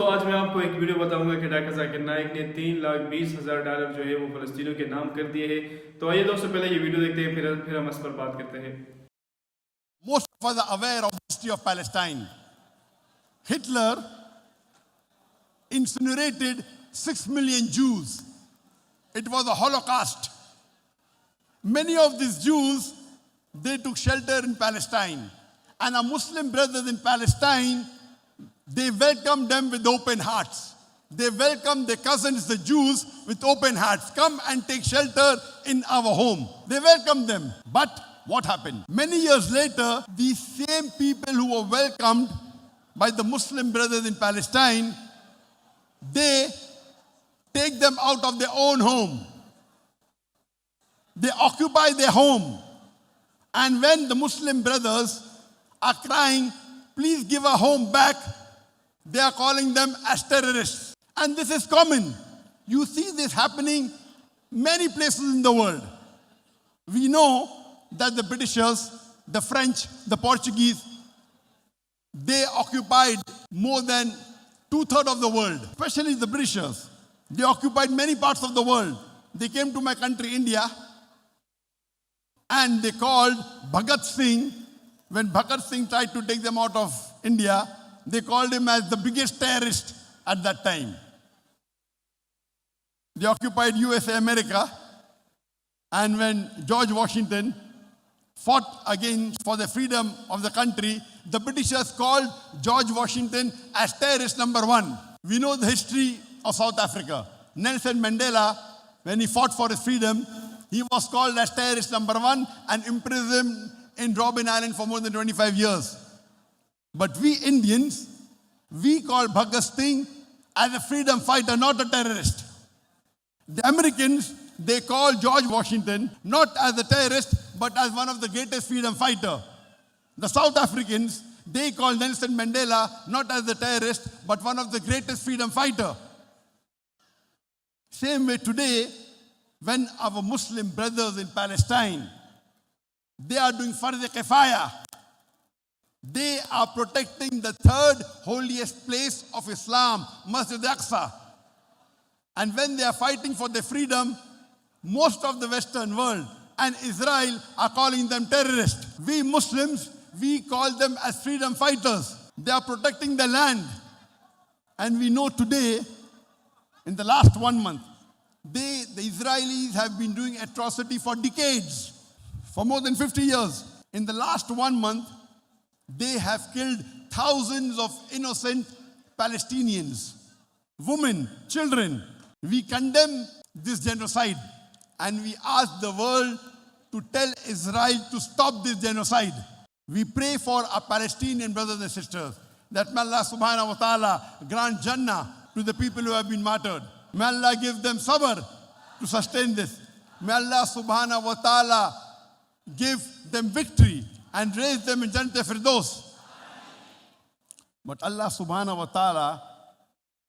तो आज मैं आपको एक वीडियो बताऊंगा कि डॉक्टर जाकिर नाइक ने $3,20,000 जो है वो फलस्तीनियों के नाम कर दिए हैं। तो आइए दोस्तों पहले ये वीडियो देखते हैं, फिर हम इस पर बात करते हैं। Most of us are aware of the history of Palestine. Hitler incinerated 6 million Jews. It was a Holocaust. Many of these Jews, they took shelter in Palestine. And our Muslim brothers in Palestine, they welcomed them with open hearts. They welcomed their cousins, the Jews, with open hearts. Come and take shelter in our home. They welcomed them. But what happened? Many years later, these same people who were welcomed by the Muslim brothers in Palestine, they take them out of their own home. They occupy their home. And when the Muslim brothers are crying, please give our home back, they are calling them as terrorists. And this is common. You see this happening many places in the world. We know that the Britishers, the French, the Portuguese, they occupied more than 2/3 of the world, especially the Britishers. They occupied many parts of the world. They came to my country, India, and they called Bhagat Singh. When Bhagat Singh tried to take them out of India, they called him as the biggest terrorist at that time. They occupied USA, America, and when George Washington fought again for the freedom of the country, the Britishers called George Washington as terrorist number 1. We know the history of South Africa. Nelson Mandela, when he fought for his freedom, he was called as terrorist number 1 and imprisoned in Robben Island for more than 25 years. But we Indians, we call Bhagat Singh as a freedom fighter, not a terrorist. The Americans, they call George Washington not as a terrorist, but as one of the greatest freedom fighter. The South Africans, they call Nelson Mandela not as a terrorist, but one of the greatest freedom fighter. Same way today, when our Muslim brothers in Palestine, they are doing Fardh Kifaya. They are protecting the third holiest place of Islam, Masjid Aqsa. And when they are fighting for their freedom, most of the Western world and Israel are calling them terrorists. We Muslims, we call them as freedom fighters. They are protecting the land. And we know today, in the last 1 month, the Israelis have been doing atrocity for decades, for more than 50 years. In the last 1 month, they have killed thousands of innocent Palestinians, women, children. We condemn this genocide and we ask the world to tell Israel to stop this genocide. We pray for our Palestinian brothers and sisters that may Allah subhanahu wa ta'ala grant Jannah to the people who have been martyred. May Allah give them sabr to sustain this. May Allah subhanahu wa ta'ala give them victory and raise them in Jannat Firdaus. But Allah subhanahu wa ta'ala,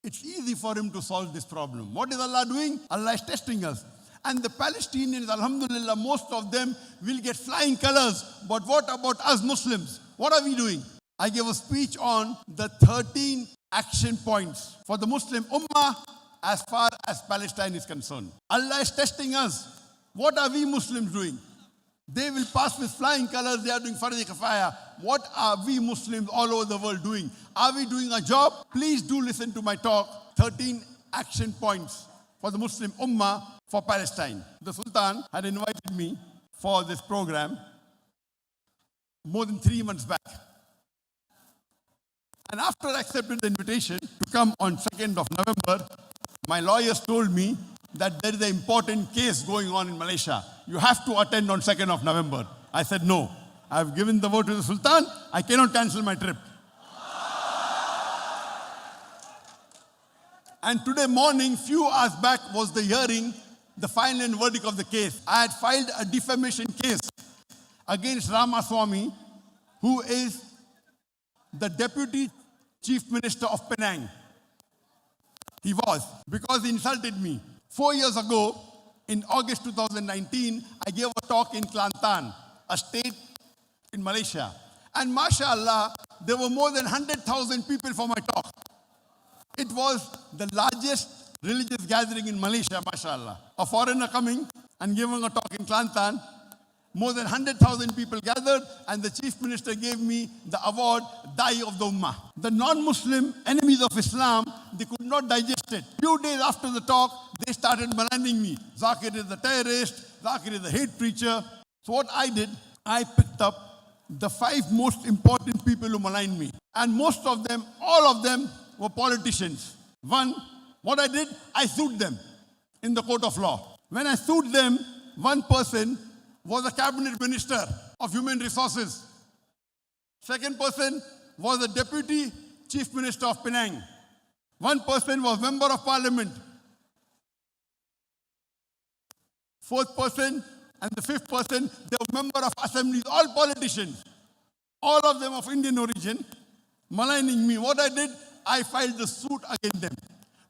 it's easy for him to solve this problem. What is Allah doing? Allah is testing us. And the Palestinians, alhamdulillah, most of them will get flying colors. But what about us Muslims? What are we doing? I gave a speech on the 13 action points for the Muslim Ummah as far as Palestine is concerned. Allah is testing us. What are we Muslims doing? They will pass with flying colors, they are doing Fardh Kifaya. What are we Muslims all over the world doing? Are we doing a job? Please do listen to my talk, 13 action points for the Muslim Ummah for Palestine. The Sultan had invited me for this program more than 3 months back. And after I accepted the invitation to come on 2nd of November, my lawyers told me that there is an important case going on in Malaysia. You have to attend on 2nd of November. I said, no. I've given the word to the Sultan. I cannot cancel my trip. And today morning, few hours back, was the hearing, the final and verdict of the case. I had filed a defamation case against Ramaswamy, who is the Deputy Chief Minister of Penang. He was, because he insulted me. 4 years ago, in August 2019, I gave a talk in Kelantan, a state in Malaysia. And mashallah, there were more than 100,000 people for my talk. It was the largest religious gathering in Malaysia, mashallah. A foreigner coming and giving a talk in Kelantan. More than 100,000 people gathered, and the chief minister gave me the award, Dai of the Ummah. The non-Muslim enemies of Islam, they could not digest it. Few days after the talk, they started maligning me. Zakir is the terrorist, Zakir is the hate preacher. So what I did, I picked up the 5 most important people who maligned me. And most of them, all of them were politicians. One, what I did, I sued them in the court of law. When I sued them, one person was a cabinet minister of human resources. Second person was the deputy chief minister of Penang. One person was member of parliament. Fourth person and the fifth person, they were member of assemblies, all politicians. All of them of Indian origin, maligning me. What I did, I filed the suit against them.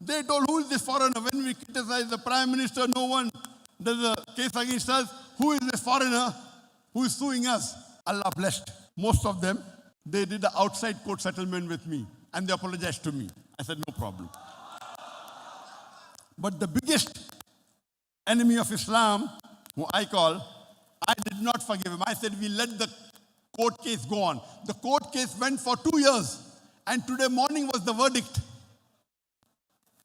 They told, who is this foreigner? When we criticize the prime minister, no one does a case against us. Who is this foreigner who is suing us? Allah blessed. Most of them, they did an outside court settlement with me and they apologized to me. I said, no problem. But the biggest enemy of Islam, who I call, I did not forgive him. I said, we let the court case go on. The court case went for 2 years, and today morning was the verdict.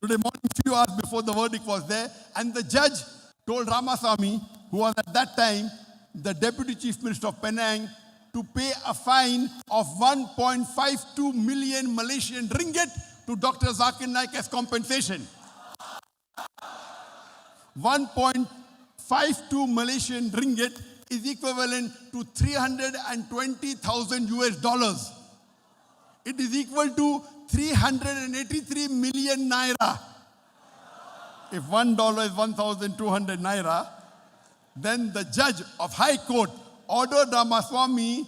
Today morning, few hours before the verdict was there, and the judge told Ramaswamy, who was at that time the deputy chief minister of Penang, to pay a fine of 1.52 million Malaysian ringgit to Dr. Zakir Naik as compensation. 1.52 Malaysian ringgit is equivalent to 320,000 US dollars. It is equal to 383 million naira. If $1 is 1,200 naira, then the judge of High Court ordered Ramaswamy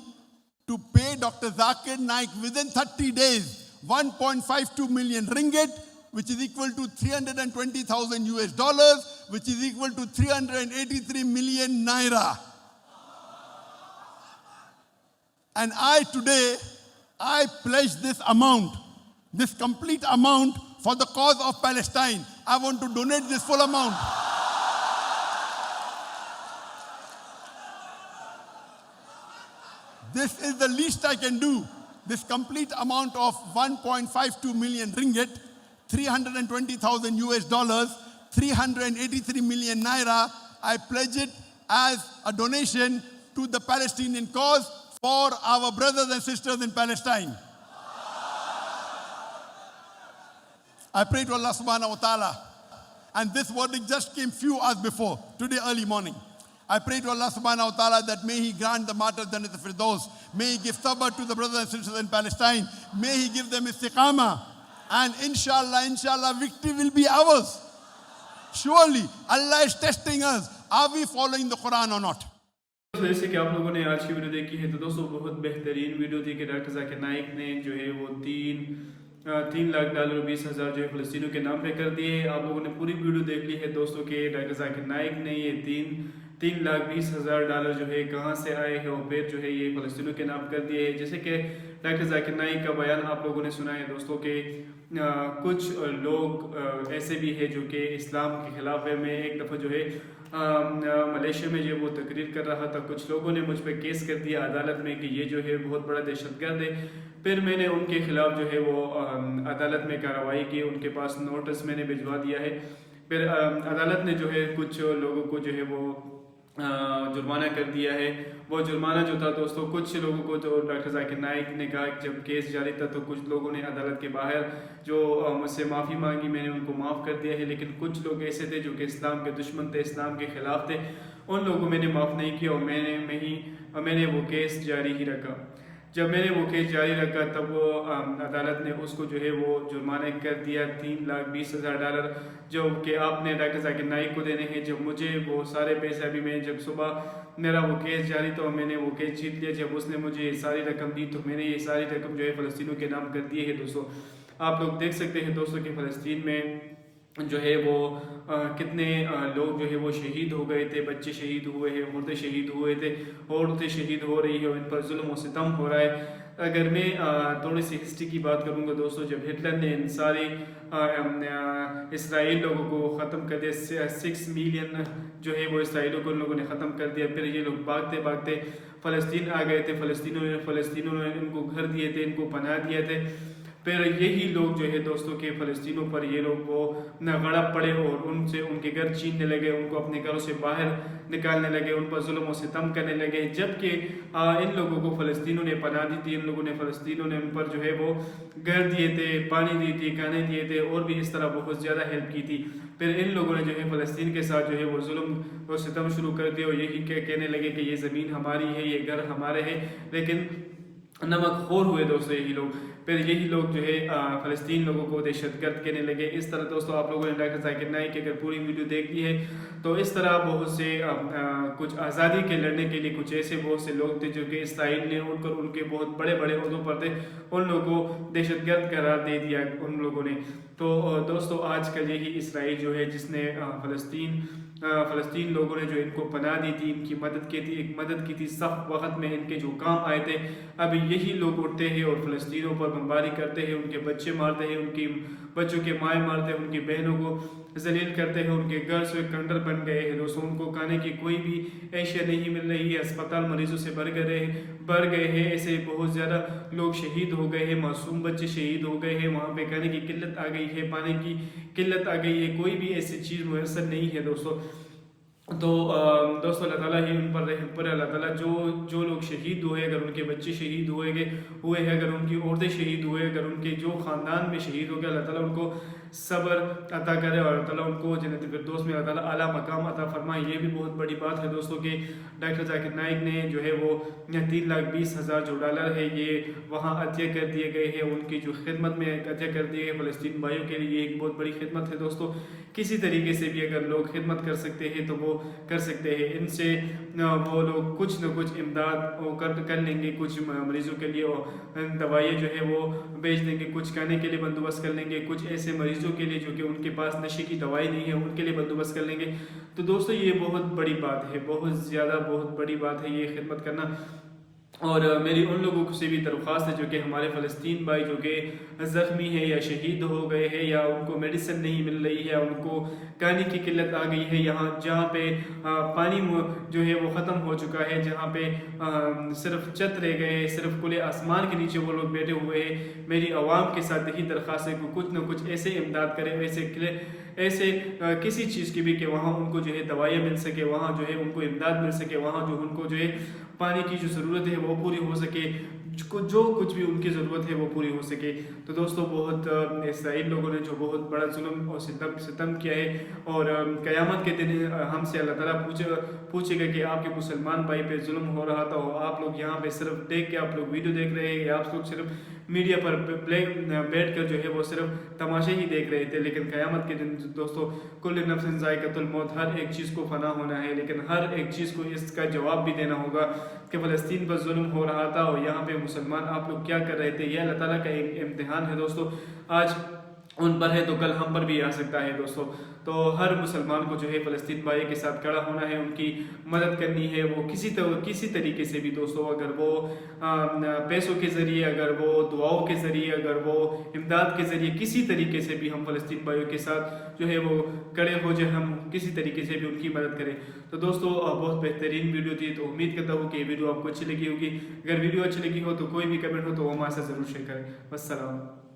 to pay Dr. Zakir Naik within 30 days 1.52 million ringgit, which is equal to 320,000 US dollars, which is equal to 383 million naira. And I pledge this amount, this complete amount for the cause of Palestine. I want to donate this full amount. This is the least I can do. This complete amount of 1.52 million ringgit, 320,000 US dollars, 383 million naira, I pledge it as a donation to the Palestinian cause for our brothers and sisters in Palestine. I pray to Allah subhanahu wa ta'ala. And this verdict just came few hours before, today early morning. I pray to Allah subhanahu wa ta'ala that may He grant the martyrs Jannat al-Firdaus. May He give sabr to the brothers and sisters in Palestine. May He give them istiqamah. And inshallah, victory will be ours. Surely, Allah is testing us. Are we following the Quran or not? जैसे कि आप लोगों ने आज की video देखी है, तो दोस्तों बहुत बेहतरीन वीडियो थी कि डॉक्टर जाकिर नाइक ने जो है वो $3 लाख और 20,000 जो है फ़लस्तीनियों के नाम पे कर दिए। आप लोगों ने पूरी वीडियो देख ली है दोस्तों कि डॉक्टर जाकिर नाइक ने ये $3,20,000 जो है कहाँ से आए हैं और फिर जो है ये फ़लस्तीनियों के नाम कर दिए हैं। जैसे कि डॉक्टर जाकिर नाइक का बयान आप लोगों ने सुना है दोस्तों के कुछ लोग ऐसे भी हैं जो कि इस्लाम के ख़िलाफ़ है। मैं एक दफ़ा जो है मलेशिया में जो वो तकरीर कर रहा था, कुछ लोगों ने मुझ पर केस कर दिया अदालत में कि ये जो है बहुत बड़ा दहशतगर्द है। फिर मैंने उनके ख़िलाफ़ जो है वो अदालत में कार्रवाई की, उनके पास नोटिस मैंने भिजवा दिया है। फिर अदालत ने जो है कुछ लोगों को जो है वो जुर्माना कर दिया है। वो जुर्माना जो था दोस्तों, कुछ लोगों को तो डॉक्टर जाकिर नाइक ने कहा कि जब केस जारी था तो कुछ लोगों ने अदालत के बाहर जो मुझसे माफ़ी मांगी, मैंने उनको माफ़ कर दिया है। लेकिन कुछ लोग ऐसे थे जो कि इस्लाम के दुश्मन थे, इस्लाम के ख़िलाफ़ थे, उन लोगों को मैंने माफ़ नहीं किया और मैंने वो केस जारी ही रखा। जब मैंने वो केस जारी रखा तब अदालत ने उसको जो है वो जुर्माना कर दिया $3,20,000, जो कि आपने डॉक्टर जाकिर नाइक को देने हैं। जब मुझे वो सारे पैसे अभी मैं जब सुबह मेरा वो केस जारी तो मैंने वो केस जीत लिया। जब उसने मुझे ये सारी रकम दी तो मैंने ये सारी रकम जो है फ़लस्तीनियों के नाम कर दी है। दोस्तों आप लोग देख सकते हैं दोस्तों कि फ़लस्तीन में जो है वो कितने लोग जो है वो शहीद हो गए थे, बच्चे शहीद हुए हैं, मुर्दे शहीद हुए थे, औरतें शहीद हो रही है, इन पर जुल्म और सितम हो रहा है। اگر میں تھوڑی سی ہسٹری کی بات کروں گا دوستوں، جب ہٹلر نے ان سارے اسرائیل لوگوں کو ختم کر دیا، 6 ملین جو ہے وہ اسرائیلوں کو ان لوگوں نے ختم کر دیا، پھر یہ لوگ بھاگتے بھاگتے فلسطین آ گئے تھے، فلسطینیوں نے ان کو گھر دیے تھے، ان کو پناہ دیے تھے، پھر یہی لوگ جو ہے دوستوں کے فلسطینوں پر یہ لوگ وہ غڑپ پڑے اور ان سے ان کے گھر چھیننے لگے، ان کو اپنے گھروں سے باہر نکالنے لگے، ان پر ظلم و ستم کرنے لگے، جبکہ ان لوگوں کو فلسطینوں نے پناہ دی تھی، ان لوگوں نے فلسطینوں نے ان پر جو ہے وہ گھر دیے تھے، پانی دی تھی، کھانے دیے تھے، اور بھی اس طرح بہت زیادہ ہیلپ کی تھی۔ پھر ان لوگوں نے جو ہے فلسطین کے ساتھ جو ہے وہ ظلم و ستم شروع کر دیا اور یہی کہنے لگے کہ یہ زمین ہماری ہے، یہ گھر ہمارے ہے، لیکن نمک خور ہوئے دوستوں یہی لوگ۔ پھر یہی لوگ جو ہے فلسطین لوگوں کو دہشت گرد کہنے لگے۔ اس طرح دوستوں آپ لوگوں نے ڈاکٹر ذاکر نائک کی اگر پوری ویڈیو دیکھ لی ہے تو اس طرح بہت سے کچھ آزادی کے لڑنے کے لیے کچھ ایسے بہت سے لوگ تھے جو کہ اسرائیل نے اٹھ کر ان کے بہت بڑے بڑے عہدوں پر تھے، ان لوگوں کو دہشت گرد قرار دے دیا ان لوگوں نے۔ تو دوستوں آج کل یہی اسرائیل جو ہے جس نے فلسطین لوگوں نے جو ان کو پناہ دی تھی، ان کی مدد کی تھی سخت وقت میں، ان کے جو کام آئے تھے، اب یہی لوگ اٹھتے ہیں اور فلسطینوں پر بمباری کرتے ہیں، ان کے بچے مارتے ہیں، ان کی بچوں کے مائیں مارتے ہیں، ان کی بہنوں کو ذلیل کرتے ہیں، ان کے گھر سے کنڈر بن گئے ہیں دوستوں، ان کو کھانے کی کوئی بھی اشیاء نہیں مل رہی ہے، اسپتال مریضوں سے بھر گئے ہیں، ایسے بہت زیادہ لوگ شہید ہو گئے ہیں، معصوم بچے شہید ہو گئے ہیں، وہاں پہ کھانے کی قلت آ گئی ہے، پانی کی قلت آ گئی ہے، کوئی بھی ایسی چیز میسر نہیں ہے دوستوں۔ تو دوستو اللہ تعالیٰ ہی ان پر رحم کرے، اللہ تعالیٰ جو لوگ شہید ہوئے، اگر ان کے بچے شہید ہوئے ہیں، اگر ان کی عورتیں شہید ہوئے، اگر ان کے جو خاندان میں شہید ہو گئے، اللہ تعالیٰ ان کو صبر عطا کرے اور اللہ تعالیٰ ان کو جنت فردوس میں اللہ تعالیٰ اعلیٰ مقام عطا فرمائے۔ یہ بھی بہت بڑی بات ہے دوستوں کہ ڈاکٹر ذاکر نائک نے جو ہے وہ 3,20,000 جو ڈالر ہے یہ وہاں عطیہ کر دیے گئے ہیں، ان کی جو خدمت میں عطیہ کر دیے گئے فلسطین بھائیوں کے لیے، یہ ایک بہت بڑی خدمت ہے دوستوں۔ کسی طریقے سے بھی اگر لوگ خدمت کر سکتے ہیں تو وہ کر سکتے ہیں، ان سے وہ لوگ کچھ نہ کچھ امداد کر لیں گے، کچھ مریضوں کے لیے دوائیں جو ہے وہ بیچ دیں گے، کچھ کھانے کے لیے بندوبست کر لیں گے، کچھ ایسے مریضوں کے لیے جو کہ ان کے پاس نشے کی دوائی نہیں ہے ان کے لیے بندوبست کر لیں گے۔ تو دوستو یہ بہت بڑی بات ہے، بہت بڑی بات ہے یہ خدمت کرنا۔ اور میری ان لوگوں سے بھی درخواست ہے جو کہ ہمارے فلسطین بھائی جو کہ زخمی ہے یا شہید ہو گئے ہیں، یا ان کو میڈیسن نہیں مل رہی ہے، ان کو کھانے کی قلت آ گئی ہے، جہاں پہ پانی جو ہے وہ ختم ہو چکا ہے، جہاں پہ صرف چھت رہ گئے ہیں، صرف کھلے آسمان کے نیچے وہ لوگ بیٹھے ہوئے ہیں، میری عوام کے ساتھ یہی درخواست ہے کہ کچھ نہ کچھ ایسے امداد کرے، ایسے کسی چیز کی بھی کہ وہاں ان کو جو ہے دوائیں مل سکے، وہاں جو ہے ان کو امداد مل سکے، وہاں جو ان کو جو ہے پانی کی جو ضرورت ہے وہ پوری ہو سکے، جو کچھ بھی ان کی ضرورت ہے وہ پوری ہو سکے۔ تو دوستو بہت اسرائیل لوگوں نے جو بہت بڑا ظلم اور ستم کیا ہے، اور قیامت کے دن ہم سے اللہ تعالیٰ پوچھے گا کہ آپ کے مسلمان بھائی پہ ظلم ہو رہا تھا، آپ لوگ یہاں پہ صرف دیکھ کے آپ لوگ ویڈیو دیکھ رہے ہیں، یا آپ لوگ صرف میڈیا پر بیٹھ کر جو ہے وہ صرف تماشے ہی دیکھ رہے تھے۔ لیکن قیامت کے دن دوستو کل نفس ذائقۃ الموت، ہر ایک چیز کو فنا ہونا ہے، لیکن ہر ایک چیز کو اس کا جواب بھی دینا ہوگا کہ فلسطین پر ظلم ہو رہا تھا اور یہاں پہ مسلمان آپ لوگ کیا کر رہے تھے۔ یہ اللہ تعالیٰ کا ایک امتحان ہے دوستو، آج ان پر ہے تو کل ہم پر بھی آ سکتا ہے دوستو۔ تو ہر مسلمان کو جو ہے فلسطین بھائی کے ساتھ کھڑا ہونا ہے، ان کی مدد کرنی ہے، وہ کسی طریقے سے بھی دوستو، اگر وہ پیسوں کے ذریعے، اگر وہ دعاؤں کے ذریعے، اگر وہ امداد کے ذریعے، کسی طریقے سے بھی ہم فلسطین بھائیوں کے ساتھ جو ہے وہ کھڑے ہو جائے، ہم کسی طریقے سے بھی ان کی مدد کریں۔ تو دوستو بہت بہترین ویڈیو تھی، تو امید کرتا ہوں کہ یہ ویڈیو آپ کو اچھی لگی ہوگی۔ اگر ویڈیو اچھی لگی ہو تو کوئی بھی کمنٹ ہو تو وہ ہمارے ساتھ ضرور شیئر کریں۔ والسلام۔